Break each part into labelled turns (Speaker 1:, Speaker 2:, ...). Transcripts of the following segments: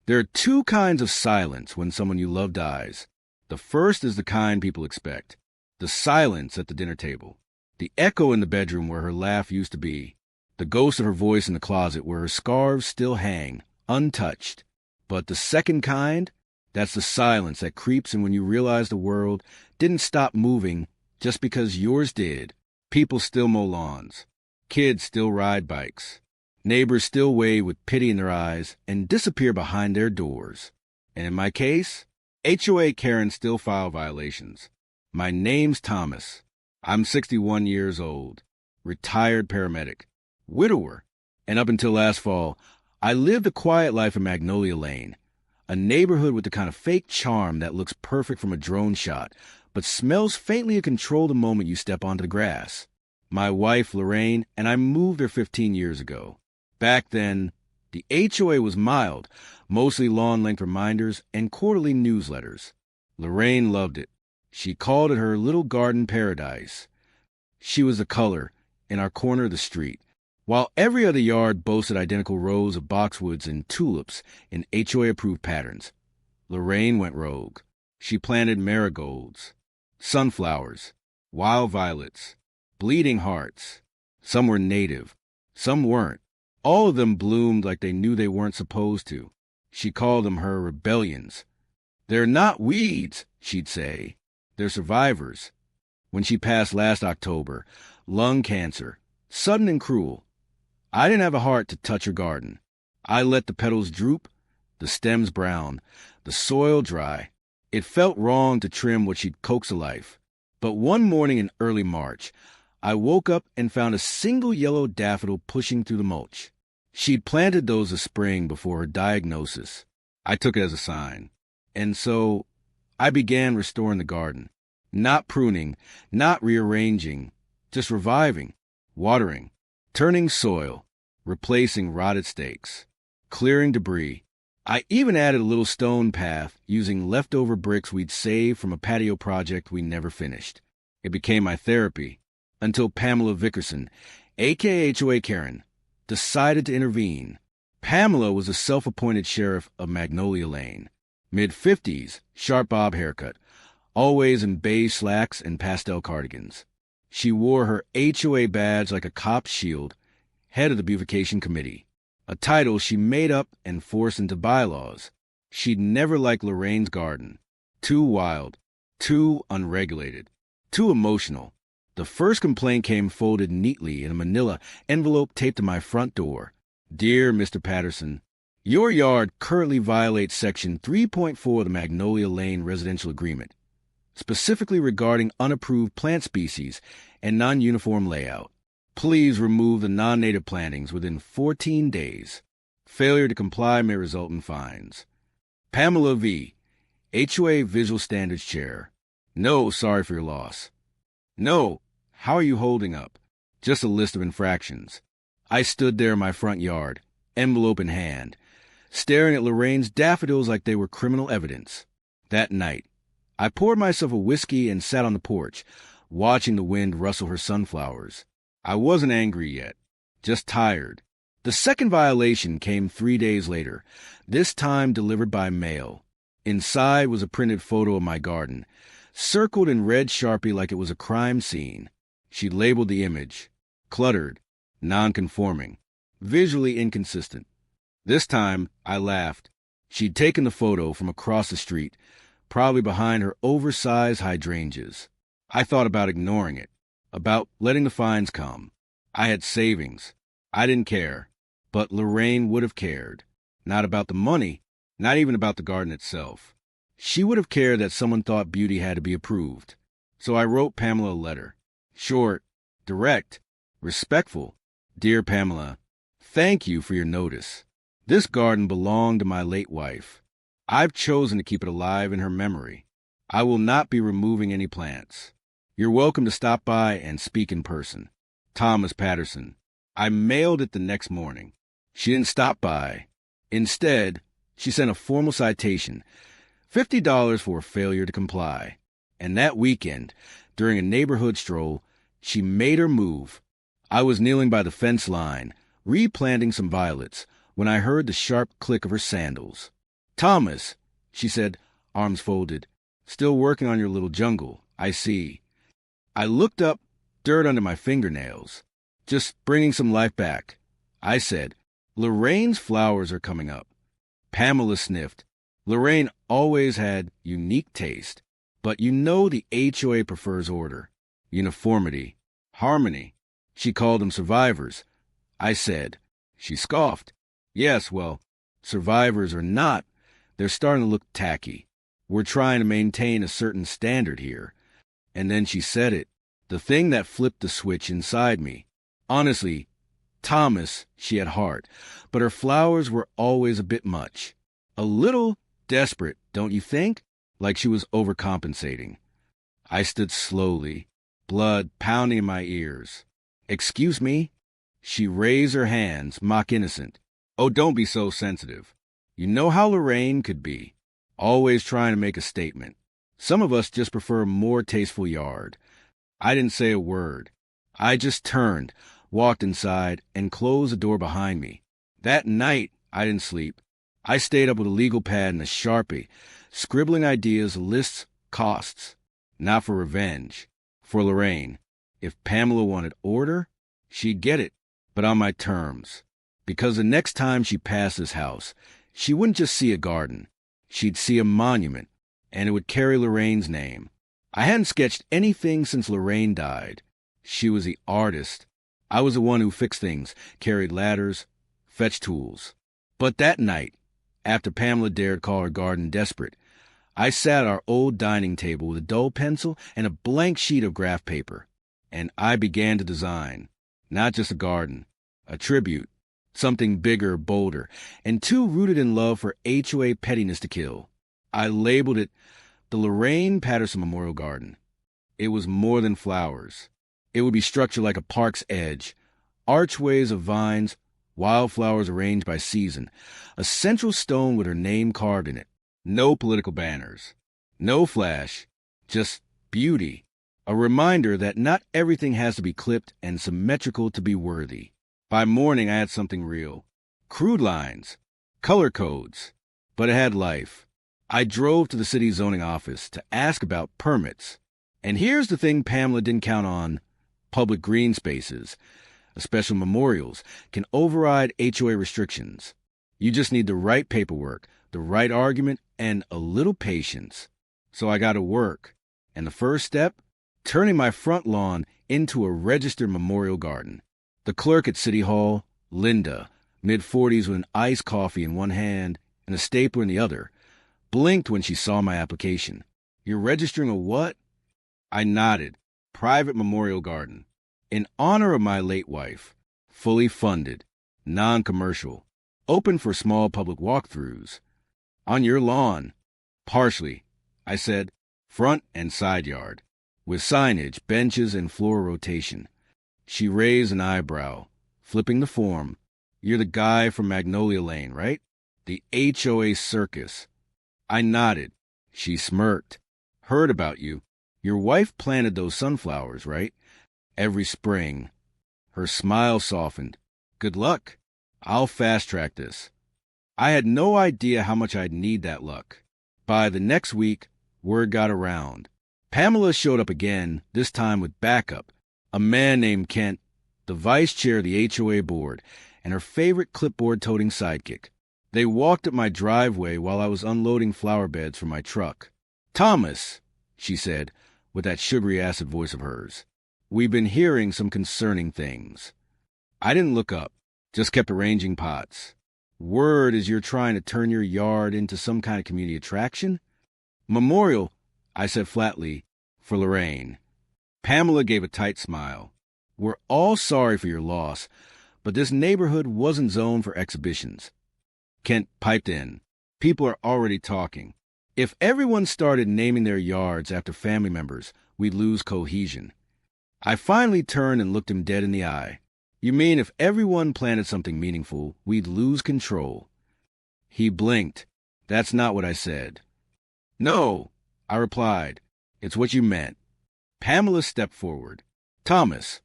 Speaker 1: There are two kinds of silence when someone you love dies. The first is the kind people expect. The silence at the dinner table. The echo in the bedroom where her laugh used to be. The ghost of her voice in the closet where her scarves still hang, untouched. But the second kind, that's the silence that creeps in when you realize the world didn't stop moving just because yours did. People still mow lawns. Kids still ride bikes. Neighbors still wave with pity in their eyes and disappear behind their doors. And in my case, HOA Karens still file violations. My name's Thomas. I'm 61 years old, retired paramedic, widower, and up until last fall, I lived a quiet life in Magnolia Lane, a neighborhood with the kind of fake charm that looks perfect from a drone shot, but smells faintly of control the moment you step onto the grass. My wife, Lorraine, and I moved there 15 years ago. Back then, the HOA was mild, mostly lawn-length reminders and quarterly newsletters. Lorraine loved it. She called it her little garden paradise. She was the color in our corner of the street. While every other yard boasted identical rows of boxwoods and tulips in HOA-approved patterns, Lorraine went rogue. She planted marigolds, sunflowers, wild violets, bleeding hearts. Some were native, some weren't. All of them bloomed like they knew they weren't supposed to. She called them her rebellions. They're not weeds, she'd say. They're survivors. When she passed last October, lung cancer, sudden and cruel, I didn't have a heart to touch her garden. I let the petals droop, the stems brown, the soil dry. It felt wrong to trim what she'd coaxed to life. But one morning in early March, I woke up and found a single yellow daffodil pushing through the mulch. She'd planted those a spring before her diagnosis. I took it as a sign. And so I began restoring the garden. Not pruning, not rearranging, just reviving, watering, turning soil, replacing rotted stakes, clearing debris. I even added a little stone path using leftover bricks we'd saved from a patio project we never finished. It became my therapy until Pamela Vickerson, a.k.a. HOA Karen, decided to intervene. Pamela was a self-appointed sheriff of Magnolia Lane. Mid-50s, sharp bob haircut, always in beige slacks and pastel cardigans. She wore her HOA badge like a cop's shield, head of the beautification committee, a title she made up and forced into bylaws. She'd never liked Lorraine's garden. Too wild, too unregulated, too emotional. The first complaint came folded neatly in a manila envelope taped to my front door. Dear Mr. Patterson, your yard currently violates Section 3.4 of the Magnolia Lane Residential Agreement, specifically regarding unapproved plant species and non-uniform layout. Please remove the non-native plantings within 14 days. Failure to comply may result in fines. Pamela V., HOA Visual Standards Chair. No, sorry for your loss. No, how are you holding up? Just a list of infractions. I stood there in my front yard, envelope in hand, staring at Lorraine's daffodils like they were criminal evidence. That night, I poured myself a whiskey and sat on the porch, watching the wind rustle her sunflowers. I wasn't angry yet, just tired. The second violation came 3 days later, this time delivered by mail. Inside was a printed photo of my garden, circled in red Sharpie like it was a crime scene. She labeled the image, cluttered, non-conforming, visually inconsistent. This time, I laughed. She'd taken the photo from across the street, probably behind her oversized hydrangeas. I thought about ignoring it, about letting the fines come. I had savings. I didn't care. But Lorraine would have cared. Not about the money, not even about the garden itself. She would have cared that someone thought beauty had to be approved. So I wrote Pamela a letter. Short, direct, respectful. Dear Pamela, thank you for your notice. This garden belonged to my late wife. I've chosen to keep it alive in her memory. I will not be removing any plants. You're welcome to stop by and speak in person. Thomas Patterson. I mailed it the next morning. She didn't stop by. Instead, she sent a formal citation, $50 for a failure to comply. And that weekend, during a neighborhood stroll, she made her move. I was kneeling by the fence line, replanting some violets, when I heard the sharp click of her sandals. Thomas, she said, arms folded. Still working on your little jungle, I see. I looked up, dirt under my fingernails. Just bringing some life back. I said, Lorraine's flowers are coming up. Pamela sniffed. Lorraine always had unique taste, but you know the HOA prefers order, uniformity, harmony. She called them survivors. I said. She scoffed. Yes, well, survivors or not, they're starting to look tacky. We're trying to maintain a certain standard here. And then she said it, the thing that flipped the switch inside me. Honestly, Thomas, she had heart, but her flowers were always a bit much. A little desperate, don't you think? Like she was overcompensating. I stood slowly, blood pounding in my ears. Excuse me? She raised her hands, mock innocent. Oh, don't be so sensitive. You know how Lorraine could be, always trying to make a statement. Some of us just prefer a more tasteful yard. I didn't say a word. I just turned, walked inside, and closed the door behind me. That night, I didn't sleep. I stayed up with a legal pad and a Sharpie, scribbling ideas, lists, costs. Not for revenge. For Lorraine. If Pamela wanted order, she'd get it, but on my terms. Because the next time she passed this house, she wouldn't just see a garden. She'd see a monument, and it would carry Lorraine's name. I hadn't sketched anything since Lorraine died. She was the artist. I was the one who fixed things, carried ladders, fetched tools. But that night, after Pamela dared call her garden desperate, I sat at our old dining table with a dull pencil and a blank sheet of graph paper, and I began to design, not just a garden, a tribute, something bigger, bolder, and too rooted in love for HOA pettiness to kill. I labeled it the Lorraine Patterson Memorial Garden. It was more than flowers. It would be structured like a park's edge, archways of vines, wildflowers arranged by season, a central stone with her name carved in it. No political banners, no flash, just beauty, a reminder that not everything has to be clipped and symmetrical to be worthy. By morning, I had something real. Crude lines, color codes, but it had life. I drove to the city zoning office to ask about permits. And here's the thing Pamela didn't count on. Public green spaces, special memorials, can override HOA restrictions. You just need the right paperwork, the right argument, and a little patience. So I got to work. And the first step? Turning my front lawn into a registered memorial garden. The clerk at City Hall, Linda, mid-40s with an iced coffee in one hand and a stapler in the other, blinked when she saw my application. You're registering a what? I nodded. Private memorial garden. In honor of my late wife. Fully funded. Non-commercial. Open for small public walkthroughs. On your lawn. Partially. I said, front and side yard. With signage, benches, and floor rotation. She raised an eyebrow, flipping the form. You're the guy from Magnolia Lane, right? The HOA circus. I nodded. She smirked. Heard about you. Your wife planted those sunflowers, right? Every spring. Her smile softened. Good luck. I'll fast-track this. I had no idea how much I'd need that luck. By the next week, word got around. Pamela showed up again, this time with backup. A man named Kent, the vice chair of the HOA board, and her favorite clipboard-toting sidekick. They walked up my driveway while I was unloading flower beds from my truck. Thomas, she said, with that sugary acid voice of hers, we've been hearing some concerning things. I didn't look up, just kept arranging pots. Word is you're trying to turn your yard into some kind of community attraction? Memorial, I said flatly, for Lorraine. Pamela gave a tight smile. We're all sorry for your loss, but this neighborhood wasn't zoned for exhibitions. Kent piped in. People are already talking. If everyone started naming their yards after family members, we'd lose cohesion. I finally turned and looked him dead in the eye. You mean if everyone planted something meaningful, we'd lose control? He blinked. That's not what I said. No, I replied. It's what you meant. Pamela stepped forward. Thomas,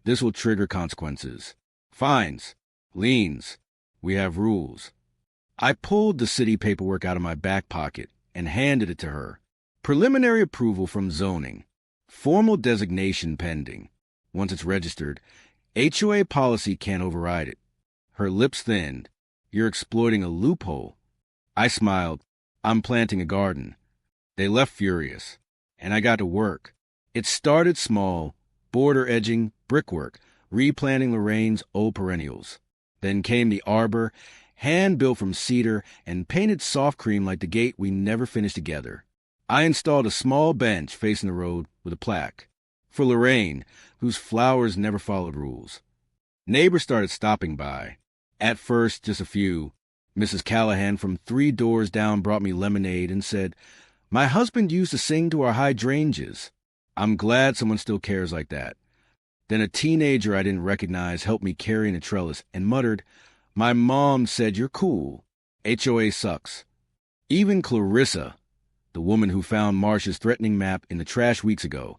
Speaker 1: this will trigger consequences. Fines. Liens. We have rules. I pulled the city paperwork out of my back pocket and handed it to her. Preliminary approval from zoning. Formal designation pending. Once it's registered, HOA policy can't override it. Her lips thinned. You're exploiting a loophole. I smiled. I'm planting a garden. They left furious, and I got to work. It started small, border edging, brickwork, replanting Lorraine's old perennials. Then came the arbor, hand-built from cedar and painted soft cream like the gate we never finished together. I installed a small bench facing the road with a plaque. For Lorraine, whose flowers never followed rules. Neighbors started stopping by. At first, just a few. Mrs. Callahan from 3 doors down brought me lemonade and said, "My husband used to sing to our hydrangeas." I'm glad someone still cares like that. Then a teenager I didn't recognize helped me carry in a trellis and muttered, "My mom said you're cool. HOA sucks." Even Clarissa, the woman who found Marsh's threatening map in the trash weeks ago,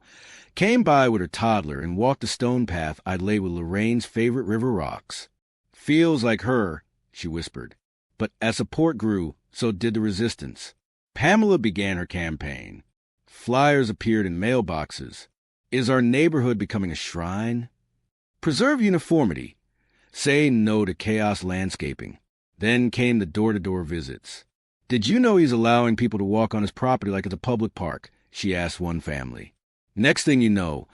Speaker 1: came by with her toddler and walked the stone path I'd laid with Lorraine's favorite river rocks. "Feels like her," she whispered. But as support grew, so did the resistance. Pamela began her campaign. Flyers appeared in mailboxes. Is our neighborhood becoming a shrine? Preserve uniformity. Say no to chaos landscaping. Then came the door-to-door visits. "Did you know he's allowing people to walk on his property like it's a public park?" she asked one family. "Next thing you know,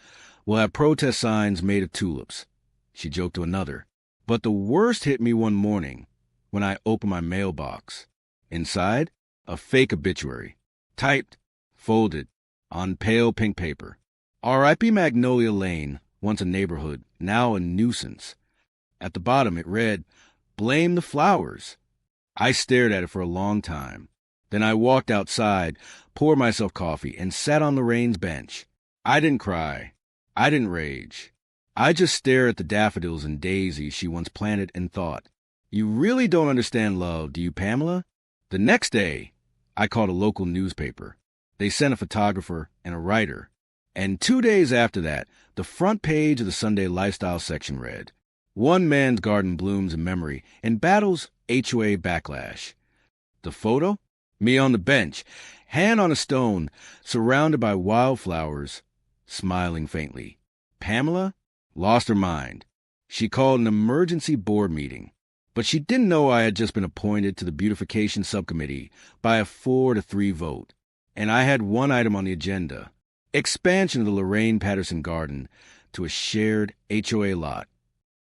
Speaker 1: we'll have protest signs made of tulips," she joked to another. But the worst hit me one morning when I opened my mailbox. Inside, a fake obituary. Typed, folded, on pale pink paper. R.I.P. Magnolia Lane, once a neighborhood, now a nuisance. At the bottom it read, "Blame the flowers." I stared at it for a long time. Then I walked outside, poured myself coffee, and sat on Lorraine's bench. I didn't cry. I didn't rage. I just stared at the daffodils and daisies she once planted and thought, "You really don't understand love, do you, Pamela?" The next day, I called a local newspaper. They sent a photographer and a writer. And 2 days after that, the front page of the Sunday Lifestyle section read, "One man's garden blooms in memory and battles HOA backlash." The photo? Me on the bench, hand on a stone, surrounded by wildflowers, smiling faintly. Pamela lost her mind. She called an emergency board meeting. But she didn't know I had just been appointed to the beautification subcommittee by a 4-3 vote. And I had one item on the agenda: expansion of the Lorraine Patterson Garden to a shared HOA lot.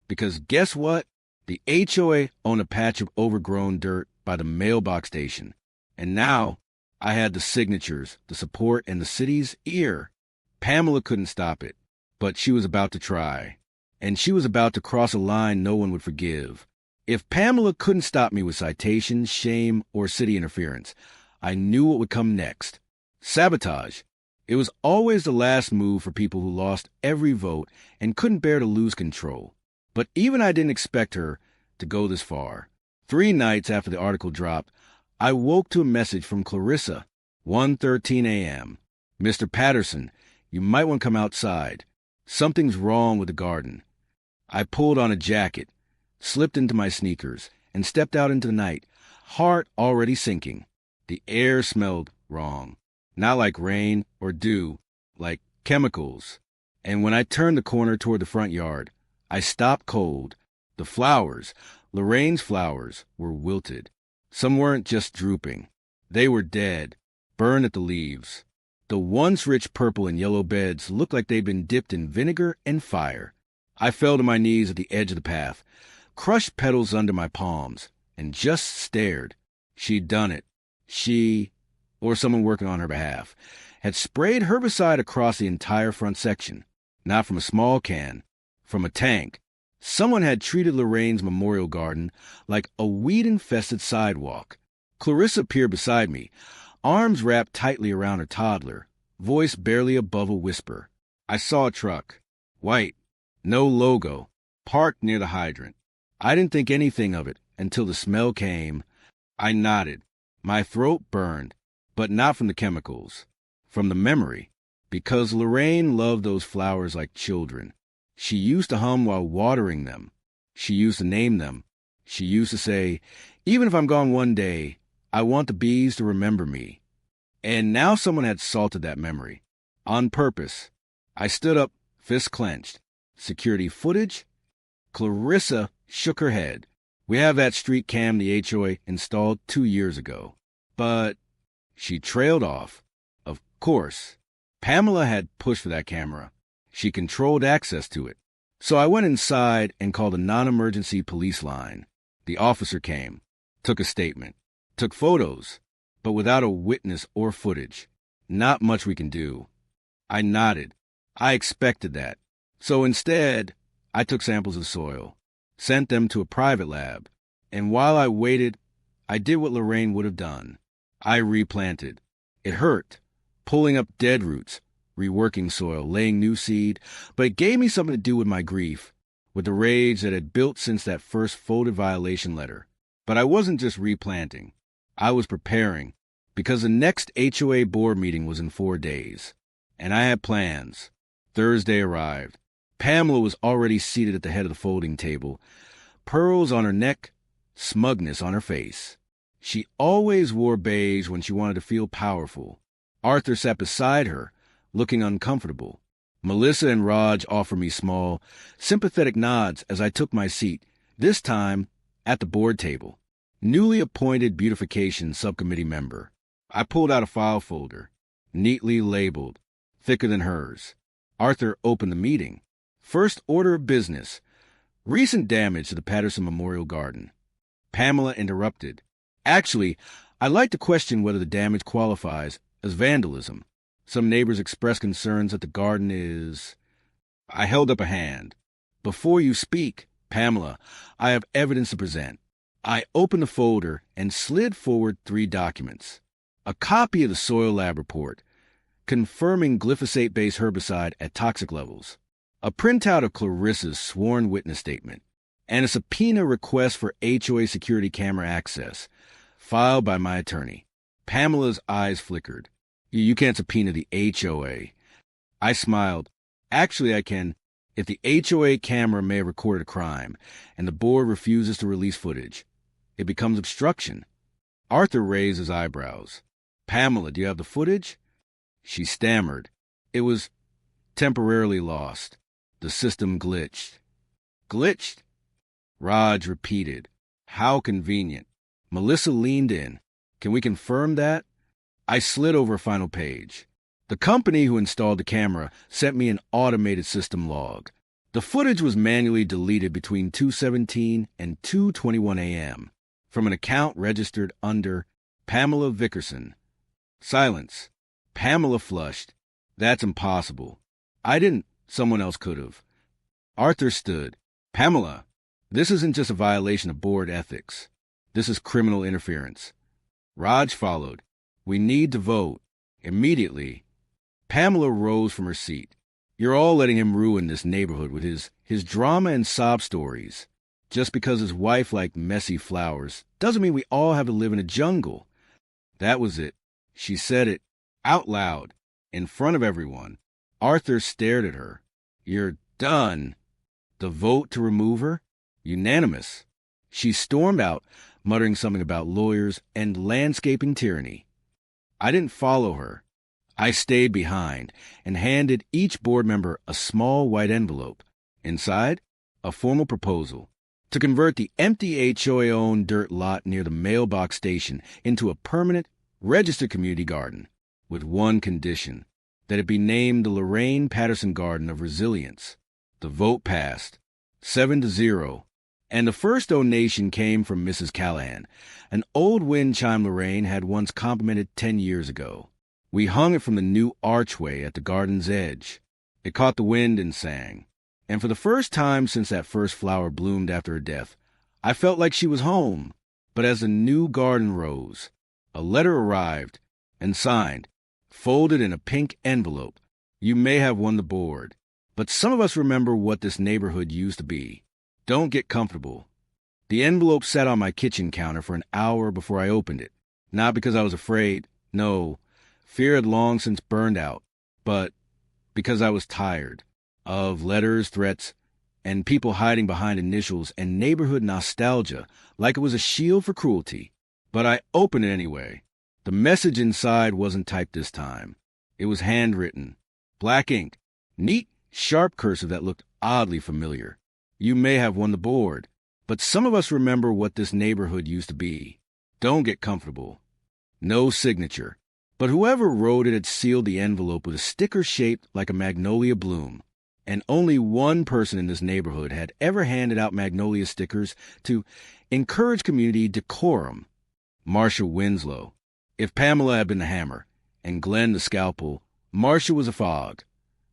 Speaker 1: Because guess what? The HOA owned a patch of overgrown dirt by the mailbox station. And now I had the signatures, the support, and the city's ear. Pamela couldn't stop it, but she was about to try. And she was about to cross a line no one would forgive. If Pamela couldn't stop me with citations, shame, or city interference, I knew what would come next. Sabotage. It was always the last move for people who lost every vote and couldn't bear to lose control. But even I didn't expect her to go this far. 3 nights after the article dropped, I woke to a message from Clarissa, 1:13 a.m. "Mr. Patterson, you might want to come outside. Something's wrong with the garden." I pulled on a jacket, slipped into my sneakers, and stepped out into the night, heart already sinking. The air smelled wrong. Not like rain or dew, like chemicals. And when I turned the corner toward the front yard, I stopped cold. The flowers, Lorraine's flowers, were wilted. Some weren't just drooping. They were dead, burned at the leaves. The once rich purple and yellow beds looked like they'd been dipped in vinegar and fire. I fell to my knees at the edge of the path, crushed petals under my palms, and just stared. She'd done it. She, or someone working on her behalf, had sprayed herbicide across the entire front section. Not from a small can, from a tank. Someone had treated Lorraine's memorial garden like a weed-infested sidewalk. Clarissa appeared beside me, arms wrapped tightly around her toddler, voice barely above a whisper. I saw a truck. White. No logo. Parked near the hydrant. I didn't think anything of it until the smell came. I nodded. My throat burned, but not from the chemicals. From the memory. Because Lorraine loved those flowers like children. She used to hum while watering them. She used to name them. She used to say, "Even if I'm gone one day, I want the bees to remember me." And now someone had salted that memory. On purpose. I stood up, fists clenched. Security footage? Clarissa shook her head. "We have that street cam the HOA installed 2 years ago." But she trailed off. Of course. Pamela had pushed for that camera. She controlled access to it. So I went inside and called a non-emergency police line. The officer came, took a statement, took photos, but without a witness or footage. Not much we can do. I nodded. I expected that. So instead, I took samples of soil, sent them to a private lab, and while I waited, I did what Lorraine would have done. I replanted. It hurt, pulling up dead roots, reworking soil, laying new seed, but it gave me something to do with my grief, with the rage that had built since that first folded violation letter. But I wasn't just replanting. I was preparing, because the next HOA board meeting was in 4 days, and I had plans. Thursday arrived. Pamela was already seated at the head of the folding table, pearls on her neck, smugness on her face. She always wore beige when she wanted to feel powerful. Arthur sat beside her, looking uncomfortable. Melissa and Raj offered me small, sympathetic nods as I took my seat, this time at the board table. Newly appointed beautification subcommittee member. I pulled out a file folder, neatly labeled, thicker than hers. Arthur opened the meeting. First order of business. Recent damage to the Patterson Memorial Garden. Pamela interrupted. "Actually, I'd like to question whether the damage qualifies as vandalism. Some neighbors expressed concerns that the garden is..." I held up a hand. "Before you speak, Pamela, I have evidence to present." I opened the folder and slid forward 3 documents. A copy of the soil lab report, confirming glyphosate-based herbicide at toxic levels. A printout of Clarissa's sworn witness statement, and a subpoena request for HOA security camera access, filed by my attorney. Pamela's eyes flickered. "You can't subpoena the HOA." I smiled. "Actually, I can, if the HOA camera may have recorded a crime, and the board refuses to release footage. It becomes obstruction." Arthur raised his eyebrows. "Pamela, do you have the footage?" She stammered. "It was temporarily lost. The system glitched." "Glitched?" Raj repeated. "How convenient." Melissa leaned in. "Can we confirm that?" I slid over a final page. The company who installed the camera sent me an automated system log. The footage was manually deleted between 2:17 and 2:21 a.m. from an account registered under Pamela Vickerson. Silence. Pamela flushed. "That's impossible." "I didn't. Someone else could have." Arthur stood. "Pamela, this isn't just a violation of board ethics. This is criminal interference." Raj followed. "We need to vote. Immediately." Pamela rose from her seat. "You're all letting him ruin this neighborhood with his drama and sob stories. Just because his wife liked messy flowers doesn't mean we all have to live in a jungle." That was it. She said it out loud, in front of everyone. Arthur stared at her. "You're done." The vote to remove her? Unanimous. She stormed out, muttering something about lawyers and landscaping tyranny. I didn't follow her. I stayed behind and handed each board member a small white envelope. Inside, a formal proposal to convert the empty HOA-owned dirt lot near the mailbox station into a permanent, registered community garden, with one condition, that it be named the Lorraine Patterson Garden of Resilience. The vote passed, 7-0, and the first donation came from Mrs. Callahan, an old wind chime Lorraine had once complimented 10 years ago. We hung it from the new archway at the garden's edge. It caught the wind and sang. And for the first time since that first flower bloomed after her death, I felt like she was home. But as the new garden rose, a letter arrived and signed, folded in a pink envelope. You may have won the board, but some of us remember what this neighborhood used to be. Don't get comfortable. The envelope sat on my kitchen counter for an hour before I opened it. Not because I was afraid. No, fear had long since burned out. But because I was tired of letters, threats, and people hiding behind initials and neighborhood nostalgia like it was a shield for cruelty. But I opened it anyway. The message inside wasn't typed this time. It was handwritten, black ink, neat, sharp cursive that looked oddly familiar. You may have won the board, but some of us remember what this neighborhood used to be. Don't get comfortable. No signature, but whoever wrote it had sealed the envelope with a sticker shaped like a magnolia bloom. And only one person in this neighborhood had ever handed out magnolia stickers to encourage community decorum. Marcia Winslow. If Pamela had been the hammer and Glenn the scalpel, Marcia was a fog,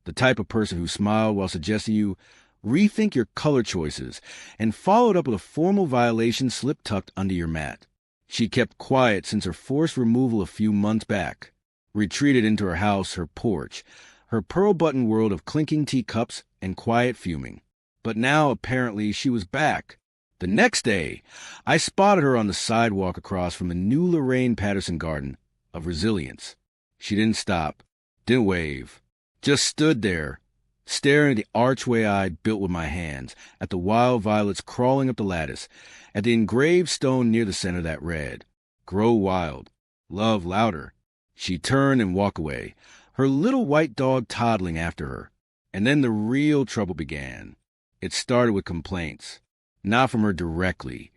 Speaker 1: the type of person who smiled while suggesting you rethink your color choices and followed up with a formal violation slip tucked under your mat. She kept quiet since her forced removal a few months back, retreated into her house, her porch, her pearl-button world of clinking teacups and quiet fuming. But now, apparently, she was back. The next day, I spotted her on the sidewalk across from the new Lorraine Patterson garden of resilience. She didn't stop, didn't wave, just stood there, staring at the archway I'd built with my hands, at the wild violets crawling up the lattice, at the engraved stone near the center that read, "Grow wild, love louder." She turned and walked away, her little white dog toddling after her. And then the real trouble began. It started with complaints, not from her directly,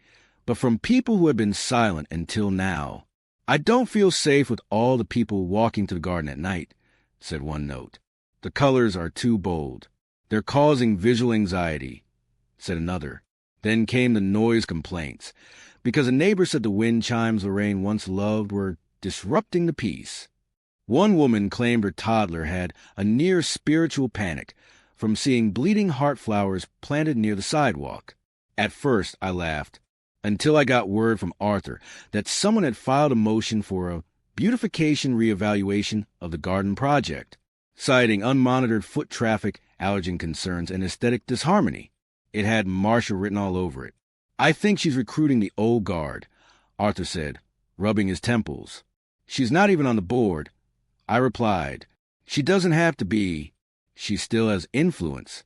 Speaker 1: but from people who had been silent until now. "I don't feel safe with all the people walking to the garden at night," said one note. "The colors are too bold. They're causing visual anxiety," said another. Then came the noise complaints, because a neighbor said the wind chimes Lorraine once loved were disrupting the peace. One woman claimed her toddler had a near spiritual panic from seeing bleeding heart flowers planted near the sidewalk. At first, I laughed, until I got word from Arthur that someone had filed a motion for a beautification reevaluation of the garden project, citing unmonitored foot traffic, allergen concerns, and aesthetic disharmony. It had Marcia written all over it. "I think she's recruiting the old guard," Arthur said, rubbing his temples. "She's not even on the board." I replied, "She doesn't have to be. She still has influence."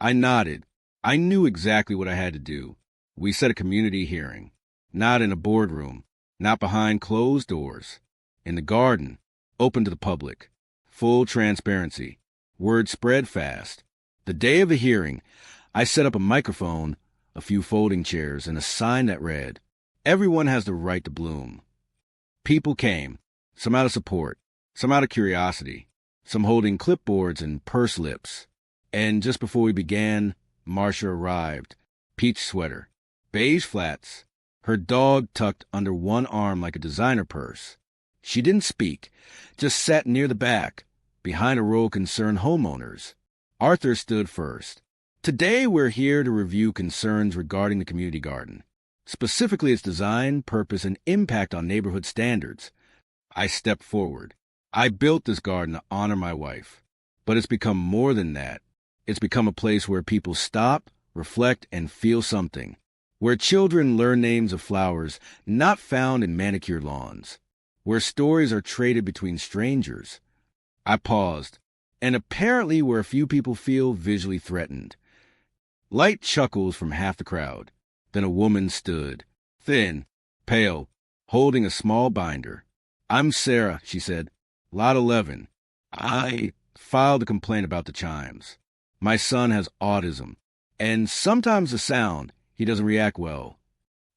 Speaker 1: I nodded. I knew exactly what I had to do. We set a community hearing. Not in a boardroom. Not behind closed doors. In the garden. Open to the public. Full transparency. Word spread fast. The day of the hearing, I set up a microphone, a few folding chairs, and a sign that read, "Everyone has the right to bloom." People came, some out of support, some out of curiosity, some holding clipboards and purse lips. And just before we began, Marcia arrived, peach sweater, beige flats, her dog tucked under one arm like a designer purse. She didn't speak, just sat near the back, behind a row of concerned homeowners. Arthur stood first. "Today we're here to review concerns regarding the community garden, specifically its design, purpose, and impact on neighborhood standards." I stepped forward. "I built this garden to honor my wife, but it's become more than that. It's become a place where people stop, reflect, and feel something, where children learn names of flowers not found in manicured lawns, where stories are traded between strangers." I paused, and apparently where a few people feel visually threatened. Light chuckles from half the crowd. Then a woman stood, thin, pale, holding a small binder. "I'm Sarah," she said. "Lot 11. I filed a complaint about the chimes. My son has autism, and sometimes the sound, he doesn't react well."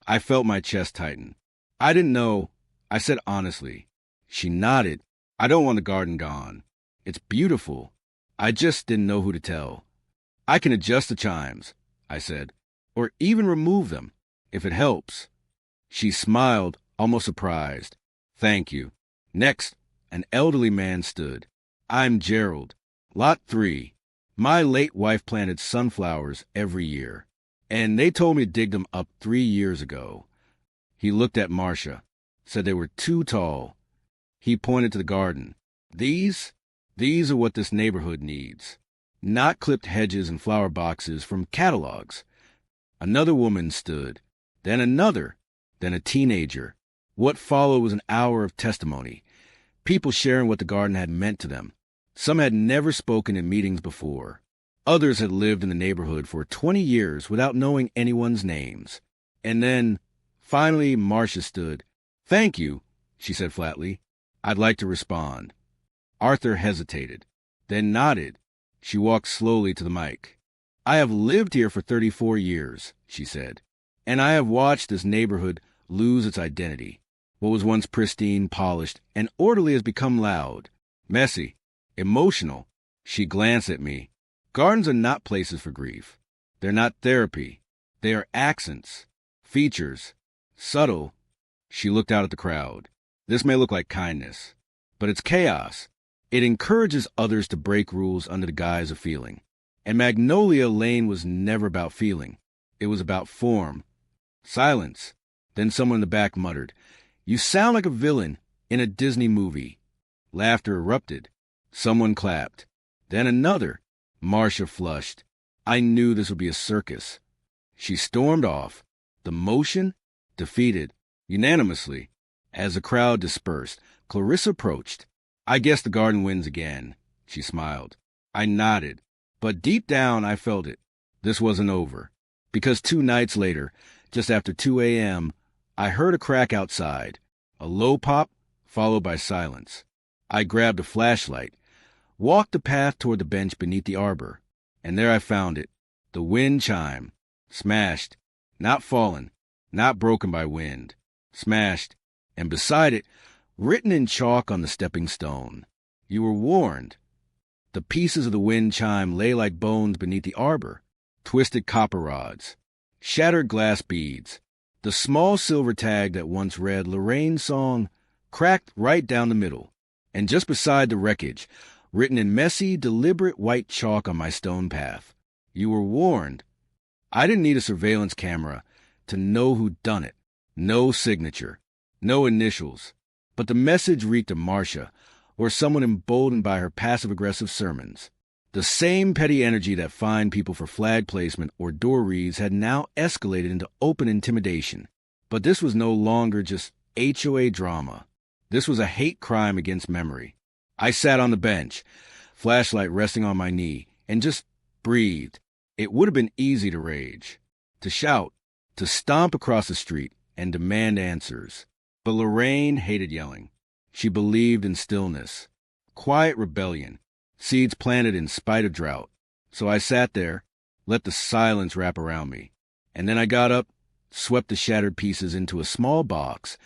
Speaker 1: I felt my chest tighten. "I didn't know," I said honestly. She nodded. "I don't want the garden gone. It's beautiful. I just didn't know who to tell." "I can adjust the chimes," I said, "or even remove them, if it helps." She smiled, almost surprised. "Thank you." Next, an elderly man stood. "I'm Gerald, Lot 3. My late wife planted sunflowers every year, and they told me to dig them up 3 years ago." He looked at Marcia, said they were too tall. He pointed to the garden. These are what this neighborhood needs. Not clipped hedges and flower boxes from catalogs." Another woman stood, then another, then a teenager. What followed was an hour of testimony, people sharing what the garden had meant to them. Some had never spoken in meetings before. Others had lived in the neighborhood for 20 years without knowing anyone's names. And then, finally, Marcia stood. "Thank you," she said flatly. "I'd like to respond." Arthur hesitated, then nodded. She walked slowly to the mic. "I have lived here for 34 years, she said, "and I have watched this neighborhood lose its identity. What was once pristine, polished, and orderly has become loud, messy, emotional." She glanced at me. "Gardens are not places for grief. They're not therapy. They are accents, features, subtle." She looked out at the crowd. "This may look like kindness, but it's chaos. It encourages others to break rules under the guise of feeling. And Magnolia Lane was never about feeling. It was about form." Silence. Then someone in the back muttered, "You sound like a villain in a Disney movie." Laughter erupted. Someone clapped. Then another. Marcia flushed. I knew this would be a circus. She stormed off. The motion? Defeated. Unanimously. As the crowd dispersed, Clarissa approached. "I guess the garden wins again," she smiled. I nodded. But deep down, I felt it. This wasn't over. Because 2 nights later, just after 2 a.m., I heard a crack outside. A low pop, followed by silence. I grabbed a flashlight, walked the path toward the bench beneath the arbor, and there I found it. The wind chime. Smashed. Not fallen. Not broken by wind. Smashed. And beside it, written in chalk on the stepping stone, "You were warned." The pieces of the wind chime lay like bones beneath the arbor, twisted copper rods, shattered glass beads. The small silver tag that once read Lorraine's song cracked right down the middle, and just beside the wreckage, written in messy, deliberate white chalk on my stone path, "You were warned." I didn't need a surveillance camera to know who'd done it. No signature, no initials, but the message reeked of Marcia, or someone emboldened by her passive-aggressive sermons. The same petty energy that fined people for flag placement or door reads had now escalated into open intimidation. But this was no longer just HOA drama. This was a hate crime against memory. I sat on the bench, flashlight resting on my knee, and just breathed. It would have been easy to rage, to shout, to stomp across the street and demand answers. But Lorraine hated yelling. She believed in stillness, quiet rebellion, seeds planted in spite of drought. So I sat there, let the silence wrap around me. And then I got up, swept the shattered pieces into a small box,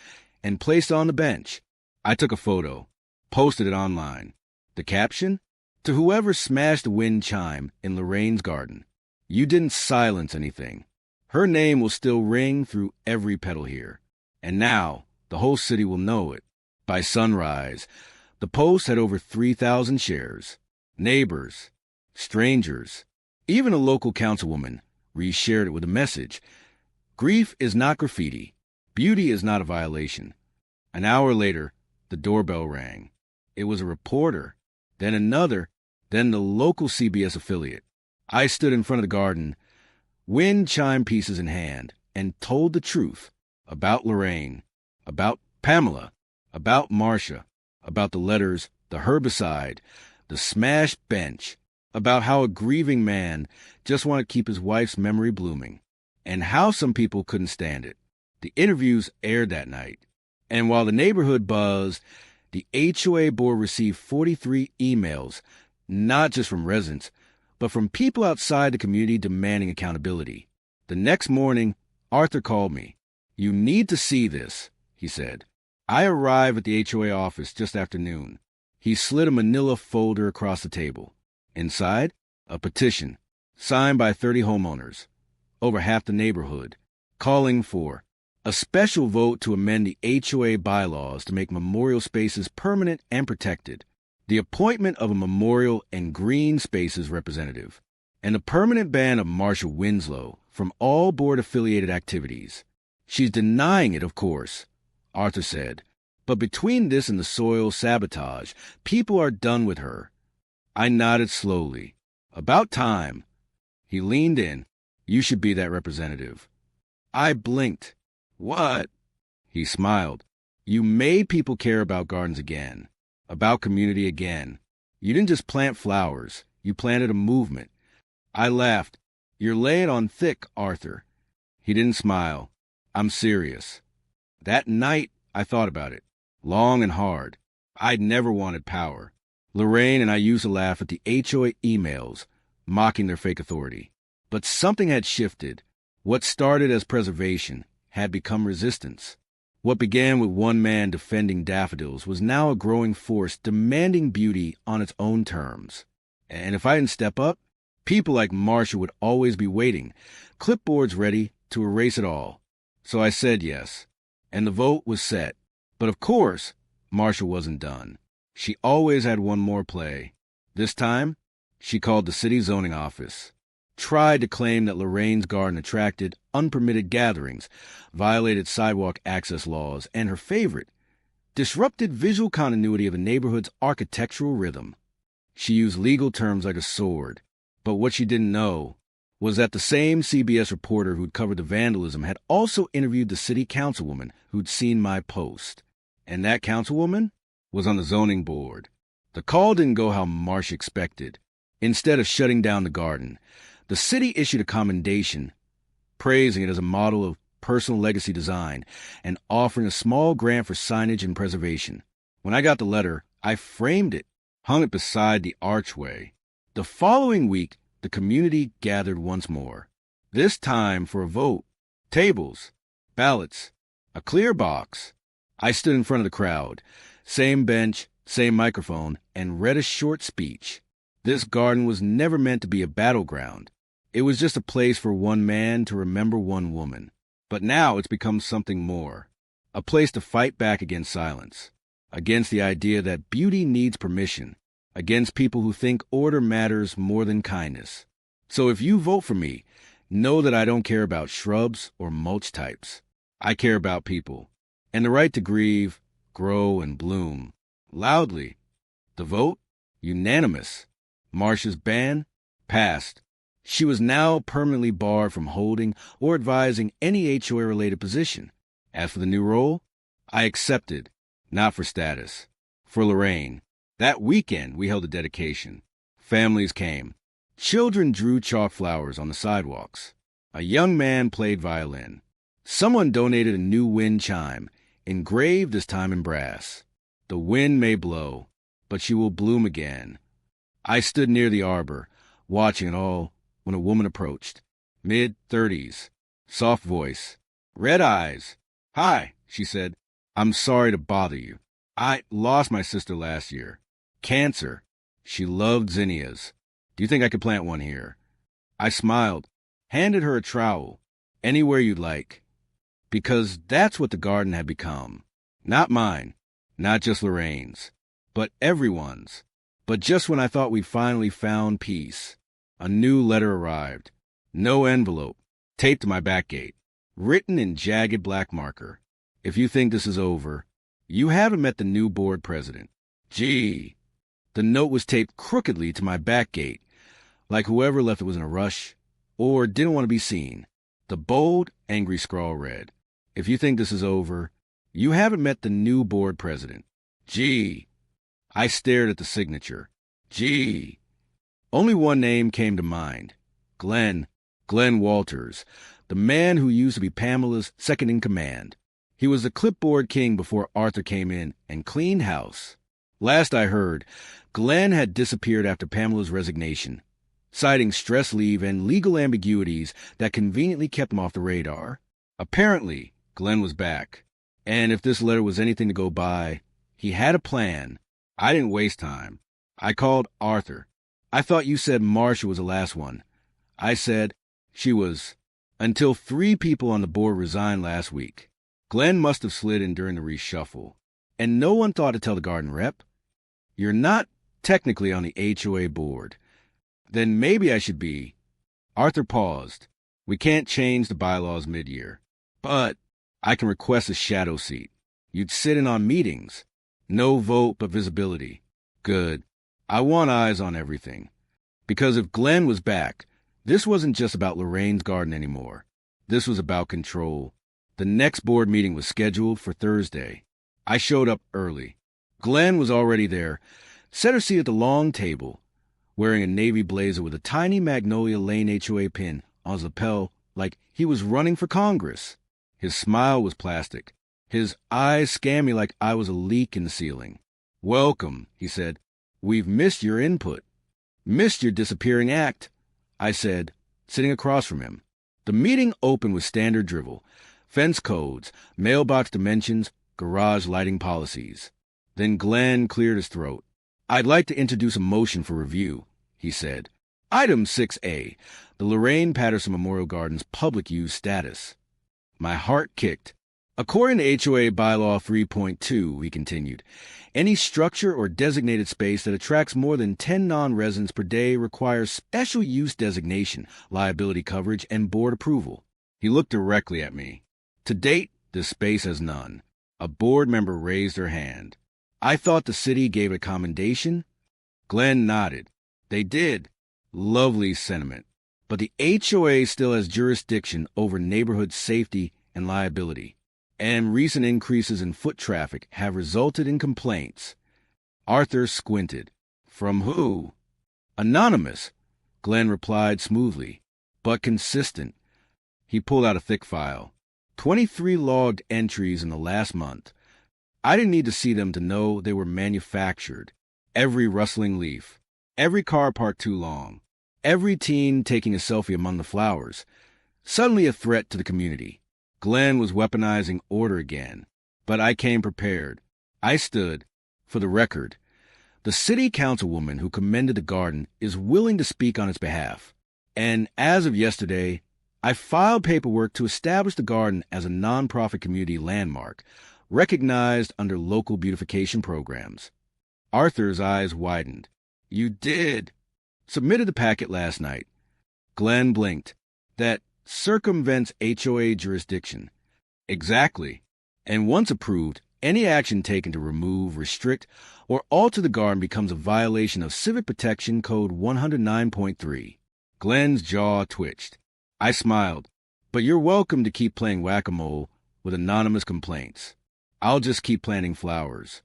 Speaker 1: and placed it on the bench. I took a photo, posted it online. The caption? "To whoever smashed the wind chime in Lorraine's garden, you didn't silence anything. Her name will still ring through every petal here. And now, the whole city will know it." By sunrise, the post had over 3,000 shares. Neighbors, strangers, even a local councilwoman reshared it with a message. Grief is not graffiti. Beauty is not a violation. An hour later, the doorbell rang. It was a reporter, then another, then the local CBS affiliate. I stood in front of the garden, wind chime pieces in hand, and told the truth about Lorraine, about Pamela, about Marcia, about the letters, the herbicide, the smashed bench, about how a grieving man just wanted to keep his wife's memory blooming, and how some people couldn't stand it. The interviews aired that night, and while the neighborhood buzzed, the HOA board received 43 emails, not just from residents, but from people outside the community demanding accountability. The next morning, Arthur called me. "You need to see this," he said. I arrived at the HOA office just after noon. He slid a manila folder across the table. Inside, a petition, signed by 30 homeowners, over half the neighborhood, calling for a special vote to amend the HOA bylaws to make memorial spaces permanent and protected, the appointment of a memorial and green spaces representative, and a permanent ban of Marcia Winslow from all board-affiliated activities. "She's denying it, of course," Arthur said. "But between this and the soil sabotage, people are done with her." I nodded slowly. "About time." He leaned in. "You should be that representative." I blinked. "What?" He smiled. "You made people care about gardens again, about community again. You didn't just plant flowers. You planted a movement. I laughed. You're laying on thick, Arthur. He didn't smile. I'm serious. That night, I thought about it, long and hard. I'd never wanted power. Lorraine and I used to laugh at the HOA emails, mocking their fake authority. But something had shifted. What started as preservation had become resistance. What began with one man defending daffodils was now a growing force demanding beauty on its own terms. And if I didn't step up, people like Marsha would always be waiting, clipboards ready to erase it all. So I said yes, and the vote was set. But of course, Marsha wasn't done. She always had one more play. This time, she called the city zoning office, tried to claim that Lorraine's garden attracted unpermitted gatherings, violated sidewalk access laws, and her favorite, disrupted visual continuity of a neighborhood's architectural rhythm. She used legal terms like a sword, but what she didn't know was that the same CBS reporter who'd covered the vandalism had also interviewed the city councilwoman who'd seen my post. And that councilwoman was on the zoning board. The call didn't go how Marsh expected. Instead of shutting down the garden, the city issued a commendation, praising it as a model of personal legacy design and offering a small grant for signage and preservation. When I got the letter, I framed it, hung it beside the archway. The following week, the community gathered once more, this time for a vote, tables, ballots, a clear box. I stood in front of the crowd, same bench, same microphone, and read a short speech. This garden was never meant to be a battleground. It was just a place for one man to remember one woman. But now it's become something more, a place to fight back against silence, against the idea that beauty needs permission, against people who think order matters more than kindness. So if you vote for me, know that I don't care about shrubs or mulch types. I care about people, and the right to grieve, grow, and bloom. Loudly. The vote? Unanimous. Marsha's ban? Passed. She was now permanently barred from holding or advising any HOA-related position. As for the new role, I accepted, not for status. For Lorraine. That weekend, we held a dedication. Families came. Children drew chalk flowers on the sidewalks. A young man played violin. Someone donated a new wind chime, engraved this time in brass. The wind may blow, but she will bloom again. I stood near the arbor, watching it all, when a woman approached. Mid-30s, soft voice, red eyes. Hi, she said. I'm sorry to bother you. I lost my sister last year. Cancer. She loved zinnias. Do you think I could plant one here? I smiled, handed her a trowel. Anywhere you'd like. Because that's what the garden had become. Not mine, not just Lorraine's, but everyone's. But just when I thought we'd finally found peace, a new letter arrived. No envelope, taped to my back gate, written in jagged black marker. If you think this is over, you haven't met the new board president. Gee. The note was taped crookedly to my back gate, like whoever left it was in a rush or didn't want to be seen. The bold, angry scrawl read, if you think this is over, you haven't met the new board president. Gee. I stared at the signature. Gee. Only one name came to mind. Glenn Walters, the man who used to be Pamela's second in command. He was the clipboard king before Arthur came in and cleaned house. Last I heard, Glenn had disappeared after Pamela's resignation, citing stress leave and legal ambiguities that conveniently kept him off the radar. Apparently, Glenn was back, and if this letter was anything to go by, he had a plan. I didn't waste time. I called Arthur. I thought you said Marsha was the last one. I said she was, until 3 people on the board resigned last week. Glenn must have slid in during the reshuffle, and no one thought to tell the garden rep. You're not technically on the HOA board. Then maybe I should be. Arthur paused. We can't change the bylaws mid-year, but I can request a shadow seat. You'd sit in on meetings. No vote, but visibility. Good. I want eyes on everything. Because if Glenn was back, this wasn't just about Lorraine's garden anymore. This was about control. The next board meeting was scheduled for Thursday. I showed up early. Glenn was already there, set her seat at the long table. wearing a navy blazer with a tiny Magnolia Lane HOA pin on his lapel like he was running for Congress. His smile was plastic. His eyes scanned me like I was a leak in the ceiling. "Welcome," he said. "We've missed your input." "Missed your disappearing act," I said, sitting across from him. The meeting opened with standard drivel: fence codes, mailbox dimensions, garage lighting policies. Then Glenn cleared his throat. "I'd like to introduce a motion for review," he said. Item 6A, the Lorraine Patterson Memorial Gardens public use status. My heart kicked. According to HOA Bylaw 3.2, he continued, any structure or designated space that attracts more than 10 non-residents per day requires special use designation, liability coverage, and board approval. He looked directly at me. To date, this space has none. A board member raised her hand. I thought the city gave a commendation. Glenn nodded. They did. Lovely sentiment. But the HOA still has jurisdiction over neighborhood safety and liability, and recent increases in foot traffic have resulted in complaints. Arthur squinted. From who? Anonymous, Glenn replied smoothly, but consistent. He pulled out a thick file. 23 logged entries in the last month. I didn't need to see them to know they were manufactured. Every rustling leaf, every car parked too long, every teen taking a selfie among the flowers. Suddenly a threat to the community. Glenn was weaponizing order again, but I came prepared. I stood. For the record, the city councilwoman who commended the garden is willing to speak on its behalf. And as of yesterday, I filed paperwork to establish the garden as a nonprofit community landmark, recognized under local beautification programs. Arthur's eyes widened. You did. Submitted the packet last night. Glenn blinked. That circumvents HOA jurisdiction. Exactly. And once approved, any action taken to remove, restrict, or alter the garden becomes a violation of Civic Protection Code 109.3. Glenn's jaw twitched. I smiled. But you're welcome to keep playing whack-a-mole with anonymous complaints. I'll just keep planting flowers.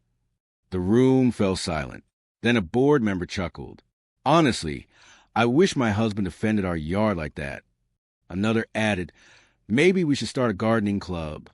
Speaker 1: The room fell silent. Then a board member chuckled. Honestly, I wish my husband defended our yard like that. Another added, maybe we should start a gardening club.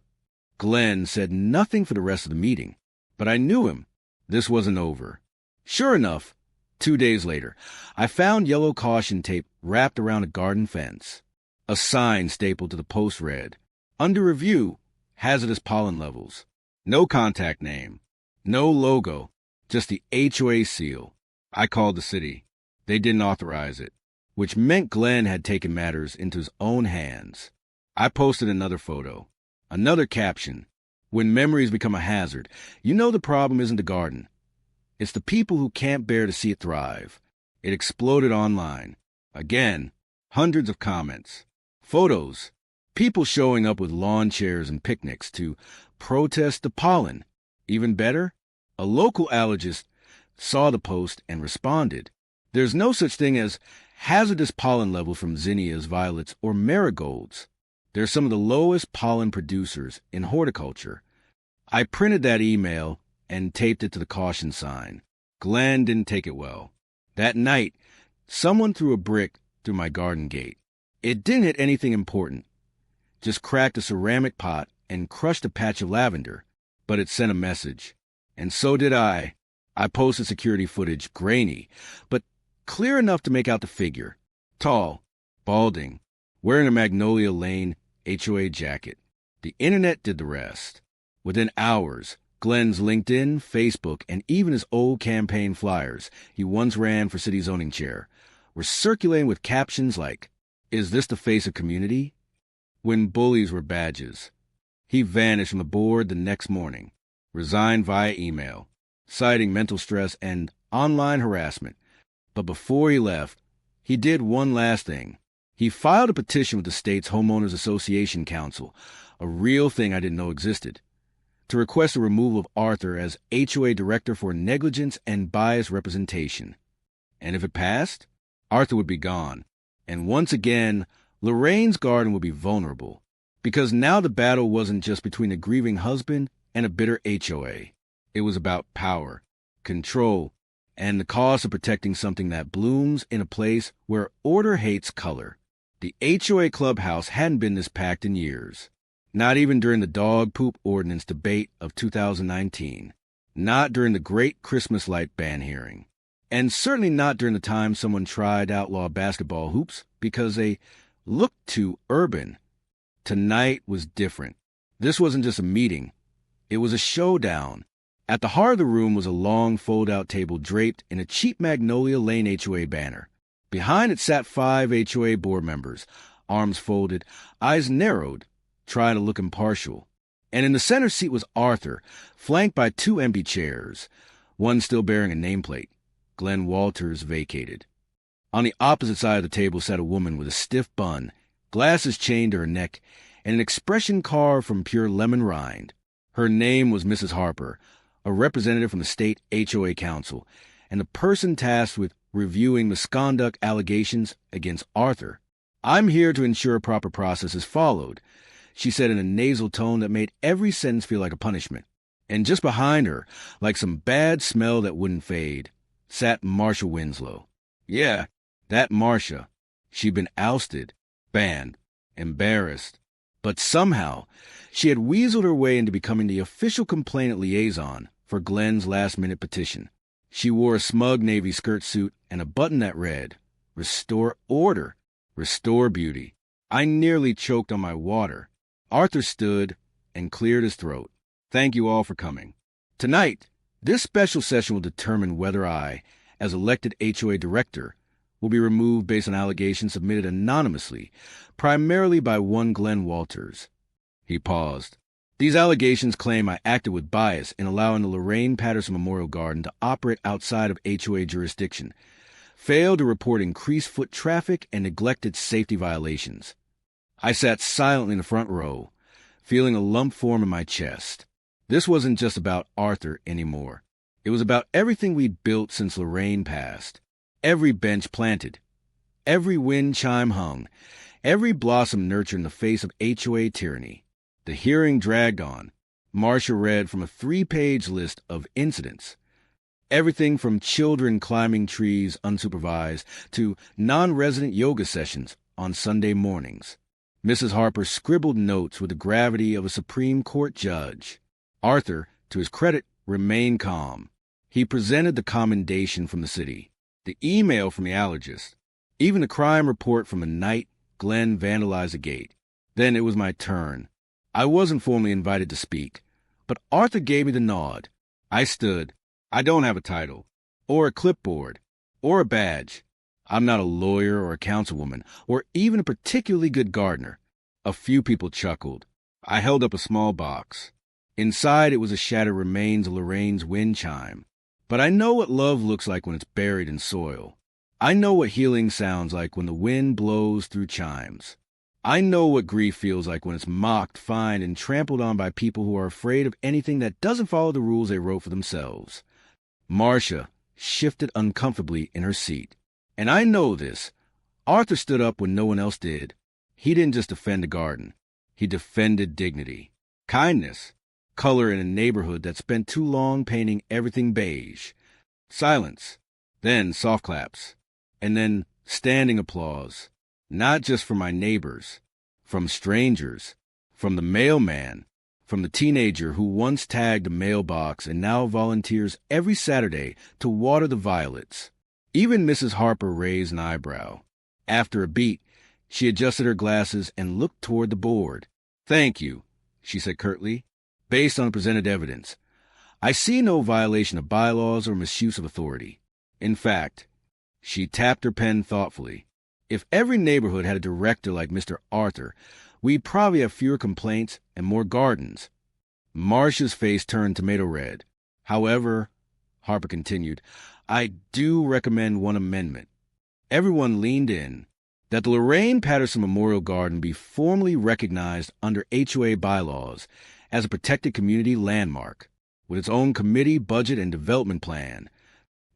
Speaker 1: Glenn said nothing for the rest of the meeting, but I knew him. This wasn't over. Sure enough, 2 days later, I found yellow caution tape wrapped around a garden fence. A sign stapled to the post read, under review, hazardous pollen levels. No contact name. No logo. Just the HOA seal. I called the city. They didn't authorize it, which meant Glenn had taken matters into his own hands. I posted another photo. Another caption. When memories become a hazard, you know the problem isn't the garden. It's the people who can't bear to see it thrive. It exploded online. Again, hundreds of comments. Photos. People showing up with lawn chairs and picnics to protest the pollen. Even better, a local allergist saw the post and responded. There's no such thing as hazardous pollen levels from zinnias, violets, or marigolds. They're some of the lowest pollen producers in horticulture. I printed that email and taped it to the caution sign. Glenn didn't take it well. That night, someone threw a brick through my garden gate. It didn't hit anything important, just cracked a ceramic pot and crushed a patch of lavender, but it sent a message. And so did I. I posted security footage, grainy, but clear enough to make out the figure. Tall, balding, wearing a Magnolia Lane HOA jacket. The internet did the rest. Within hours, Glenn's LinkedIn, Facebook, and even his old campaign flyers he once ran for city zoning chair were circulating with captions like, "Is this the face of community?" When bullies were badges. He vanished from the board the next morning, resigned via email, citing mental stress and online harassment. But before he left, he did one last thing. He filed a petition with the state's Homeowners Association Council, a real thing I didn't know existed, to request the removal of Arthur as HOA Director for negligence and biased representation. And if it passed, Arthur would be gone. And once again, Lorraine's garden would be vulnerable, because now the battle wasn't just between a grieving husband and a bitter HOA. It was about power, control, and the cost of protecting something that blooms in a place where order hates color. The HOA clubhouse hadn't been this packed in years. Not even during the dog poop ordinance debate of 2019. Not during the great Christmas light ban hearing. And certainly not during the time someone tried to outlaw basketball hoops because they looked too urban. Tonight was different. This wasn't just a meeting. It was a showdown. At the heart of the room was a long fold-out table draped in a cheap Magnolia Lane HOA banner. Behind it sat 5 HOA board members, arms folded, eyes narrowed, trying to look impartial. And in the center seat was Arthur, flanked by 2 empty chairs, one still bearing a nameplate. Glenn Walters vacated. On the opposite side of the table sat a woman with a stiff bun, glasses chained to her neck, and an expression carved from pure lemon rind. Her name was Mrs. Harper, a representative from the state HOA council, and the person tasked with reviewing misconduct allegations against Arthur. "I'm here to ensure a proper process is followed," she said in a nasal tone that made every sentence feel like a punishment. And just behind her, like some bad smell that wouldn't fade, sat Marcia Winslow. Yeah, that Marcia. She'd been ousted, banned, embarrassed. But somehow, she had weaseled her way into becoming the official complainant liaison for Glenn's last-minute petition. She wore a smug navy skirt suit and a button that read, "Restore order, restore beauty." I nearly choked on my water. Arthur stood and cleared his throat. "Thank you all for coming. Tonight, this special session will determine whether I, as elected HOA director, will be removed based on allegations submitted anonymously, primarily by one Glenn Walters." He paused. "These allegations claim I acted with bias in allowing the Lorraine Patterson Memorial Garden to operate outside of HOA jurisdiction, failed to report increased foot traffic, and neglected safety violations." I sat silently in the front row, feeling a lump form in my chest. This wasn't just about Arthur anymore. It was about everything we'd built since Lorraine passed. Every bench planted, every wind chime hung, every blossom nurtured in the face of HOA tyranny. The hearing dragged on. Marcia read from a 3-page list of incidents. Everything from children climbing trees unsupervised to non-resident yoga sessions on Sunday mornings. Mrs. Harper scribbled notes with the gravity of a Supreme Court judge. Arthur, to his credit, remained calm. He presented the commendation from the city, the email from the allergist, even the crime report from the night Glenn vandalized the gate. Then it was my turn. I wasn't formally invited to speak, but Arthur gave me the nod. I stood. I don't have a title, or a clipboard, or a badge. I'm not a lawyer or a councilwoman, or even a particularly good gardener. A few people chuckled. I held up a small box. Inside it was a shattered remains of Lorraine's wind chime. But I know what love looks like when it's buried in soil. I know what healing sounds like when the wind blows through chimes. I know what grief feels like when it's mocked, fined, and trampled on by people who are afraid of anything that doesn't follow the rules they wrote for themselves. Marcia shifted uncomfortably in her seat. And I know this. Arthur stood up when no one else did. He didn't just defend the garden. He defended dignity, kindness, color in a neighborhood that spent too long painting everything beige. Silence, then soft claps, and then standing applause. Not just from my neighbors, from strangers, from the mailman, from the teenager who once tagged a mailbox and now volunteers every Saturday to water the violets. Even Mrs. Harper raised an eyebrow. After a beat, she adjusted her glasses and looked toward the board. "Thank you," she said curtly. "Based on the presented evidence, I see no violation of bylaws or misuse of authority. In fact," she tapped her pen thoughtfully, "if every neighborhood had a director like Mr. Arthur, we'd probably have fewer complaints and more gardens." Marcia's face turned tomato red. "However," Harper continued, "I do recommend one amendment." Everyone leaned in. That the Lorraine Patterson Memorial Garden be formally recognized under HOA bylaws as a protected community landmark, with its own committee, budget, and development plan.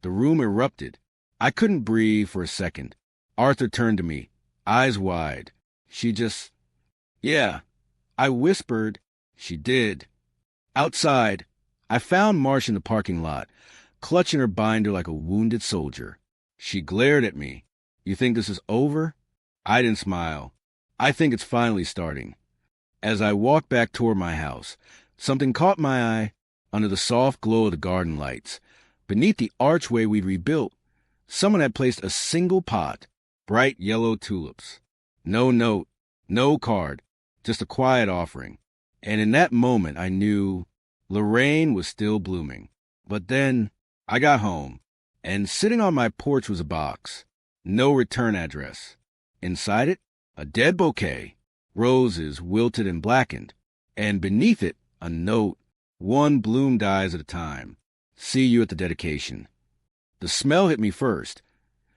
Speaker 1: The room erupted. I couldn't breathe for a second. Arthur turned to me, eyes wide. "Yeah." I whispered. She did. Outside, I found Marcia in the parking lot, clutching her binder like a wounded soldier. She glared at me. "You think this is over?" I didn't smile. "I think it's finally starting." As I walked back toward my house, something caught my eye under the soft glow of the garden lights. Beneath the archway we'd rebuilt, someone had placed a single pot, bright yellow tulips. No note, no card, just a quiet offering. And in that moment, I knew Lorraine was still blooming. But then I got home, and sitting on my porch was a box. No return address. Inside it, a dead bouquet, roses wilted and blackened, and beneath it, a note, "One bloom dies at a time. See you at the dedication." The smell hit me first.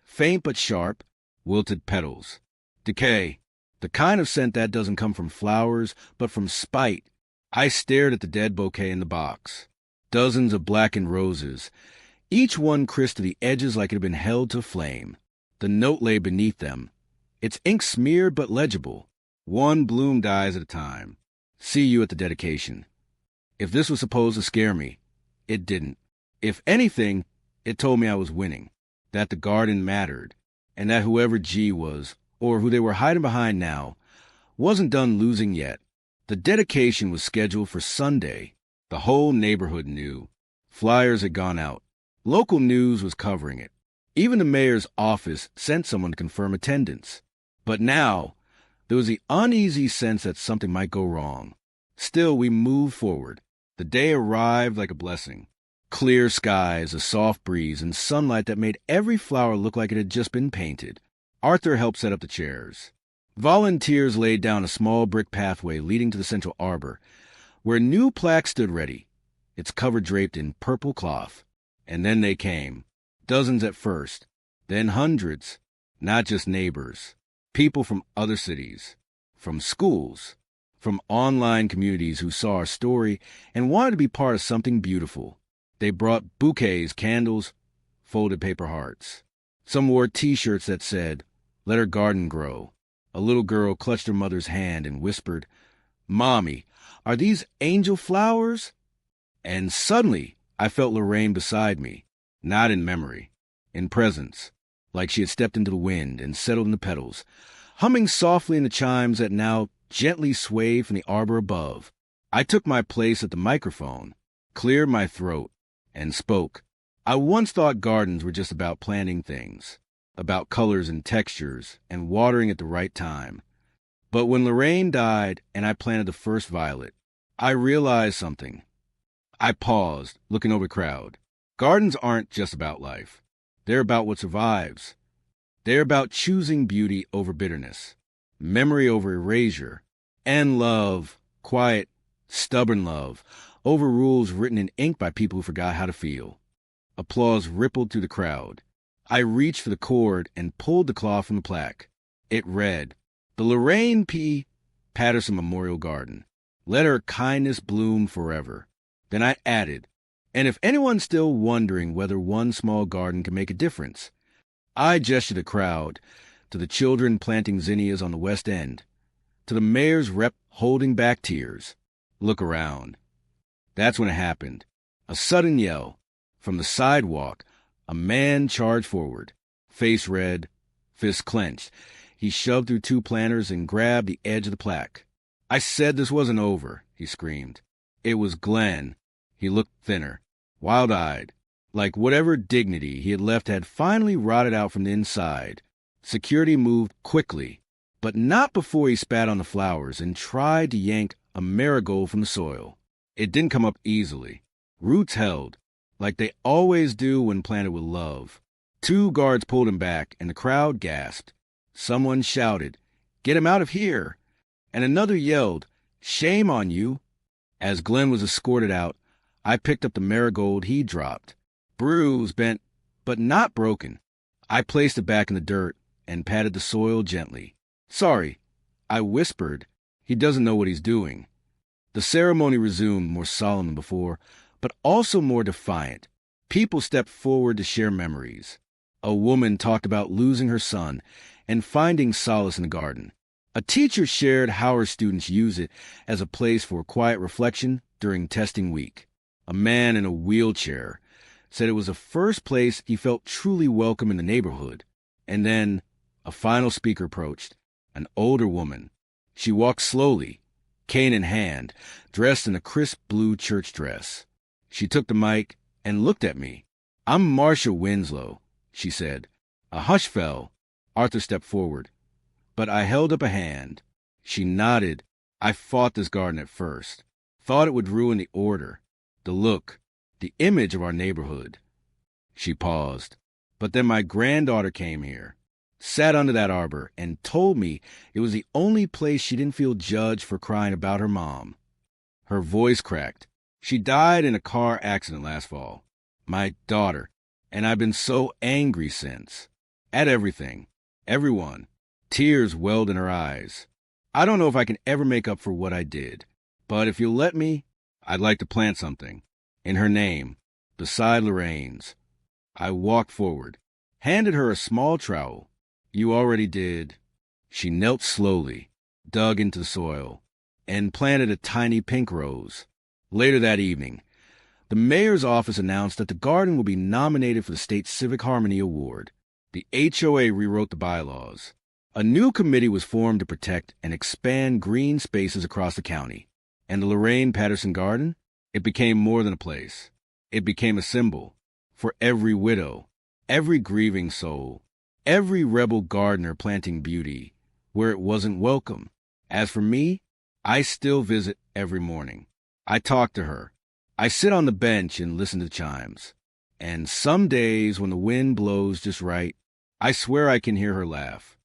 Speaker 1: Faint but sharp, wilted petals. Decay. The kind of scent that doesn't come from flowers, but from spite. I stared at the dead bouquet in the box. Dozens of blackened roses, each one crisped to the edges like it had been held to flame. The note lay beneath them, its ink smeared but legible. "One bloom dies at a time. See you at the dedication." If this was supposed to scare me, it didn't. If anything, it told me I was winning, that the garden mattered, and that whoever G was, or who they were hiding behind now, wasn't done losing yet. The dedication was scheduled for Sunday. The whole neighborhood knew. Flyers had gone out. Local news was covering it. Even the mayor's office sent someone to confirm attendance. But now, there was the uneasy sense that something might go wrong. Still, we moved forward. The day arrived like a blessing. Clear skies, a soft breeze, and sunlight that made every flower look like it had just been painted. Arthur helped set up the chairs. Volunteers laid down a small brick pathway leading to the central arbor, where a new plaque stood ready, its cover draped in purple cloth. And then they came. Dozens at first, then hundreds. Not just neighbors. People from other cities, from schools, from online communities who saw our story and wanted to be part of something beautiful. They brought bouquets, candles, folded paper hearts. Some wore T-shirts that said, "Let her garden grow." A little girl clutched her mother's hand and whispered, "Mommy, are these angel flowers?" And suddenly, I felt Lorraine beside me, not in memory, in presence, like she had stepped into the wind and settled in the petals, humming softly in the chimes that now gently swayed from the arbor above. I took my place at the microphone, cleared my throat, and spoke. I once thought gardens were just about planting things, about colors and textures, and watering at the right time. But when Lorraine died and I planted the first violet, I realized something. I paused, looking over the crowd. Gardens aren't just about life. They're about what survives. They're about choosing beauty over bitterness, memory over erasure, and love, quiet, stubborn love, over rules written in ink by people who forgot how to feel. Applause rippled through the crowd. I reached for the cord and pulled the cloth from the plaque. It read, "The Lorraine P. Patterson Memorial Garden. Let her kindness bloom forever." Then I added, "And if anyone's still wondering whether one small garden can make a difference," I gestured to the crowd, to the children planting zinnias on the West End, to the mayor's rep holding back tears. "Look around." That's when it happened. A sudden yell. From the sidewalk, a man charged forward, face red, fist clenched. He shoved through two planters and grabbed the edge of the plaque. "I said this wasn't over," he screamed. It was Glenn. He looked thinner, wild-eyed, like whatever dignity he had left had finally rotted out from the inside. Security moved quickly, but not before he spat on the flowers and tried to yank a marigold from the soil. It didn't come up easily. Roots held, like they always do when planted with love. Two guards pulled him back, and the crowd gasped. Someone shouted, "Get him out of here!" And another yelled, "Shame on you!" As Glenn was escorted out, I picked up the marigold he dropped. Bruised, bent, but not broken. I placed it back in the dirt and patted the soil gently. "Sorry," I whispered. "He doesn't know what he's doing." The ceremony resumed, more solemn than before, but also more defiant. People stepped forward to share memories. A woman talked about losing her son and finding solace in the garden. A teacher shared how her students use it as a place for quiet reflection during testing week. A man in a wheelchair said it was the first place he felt truly welcome in the neighborhood. And then a final speaker approached, an older woman. She walked slowly, cane in hand, dressed in a crisp blue church dress. She took the mic and looked at me. "I'm Marcia Winslow," she said. A hush fell. Arthur stepped forward. But I held up a hand. She nodded. "I fought this garden at first. Thought it would ruin the order, the look, the image of our neighborhood." She paused. "But then my granddaughter came here, sat under that arbor, and told me it was the only place she didn't feel judged for crying about her mom." Her voice cracked. "She died in a car accident last fall. My daughter. And I've been so angry since. At everything. Everyone." Tears welled in her eyes. "I don't know if I can ever make up for what I did. But if you'll let me, I'd like to plant something. In her name. Beside Lorraine's." I walked forward, handed her a small trowel. "You already did." She knelt slowly, dug into the soil, and planted a tiny pink rose. Later that evening, the mayor's office announced that the garden will be nominated for the State Civic Harmony Award. The HOA rewrote the bylaws. A new committee was formed to protect and expand green spaces across the county. And the Lorraine Patterson Garden? It became more than a place. It became a symbol for every widow, every grieving soul, every rebel gardener planting beauty where it wasn't welcome. As for me, I still visit every morning. I talk to her. I sit on the bench and listen to the chimes. And some days when the wind blows just right, I swear I can hear her laugh.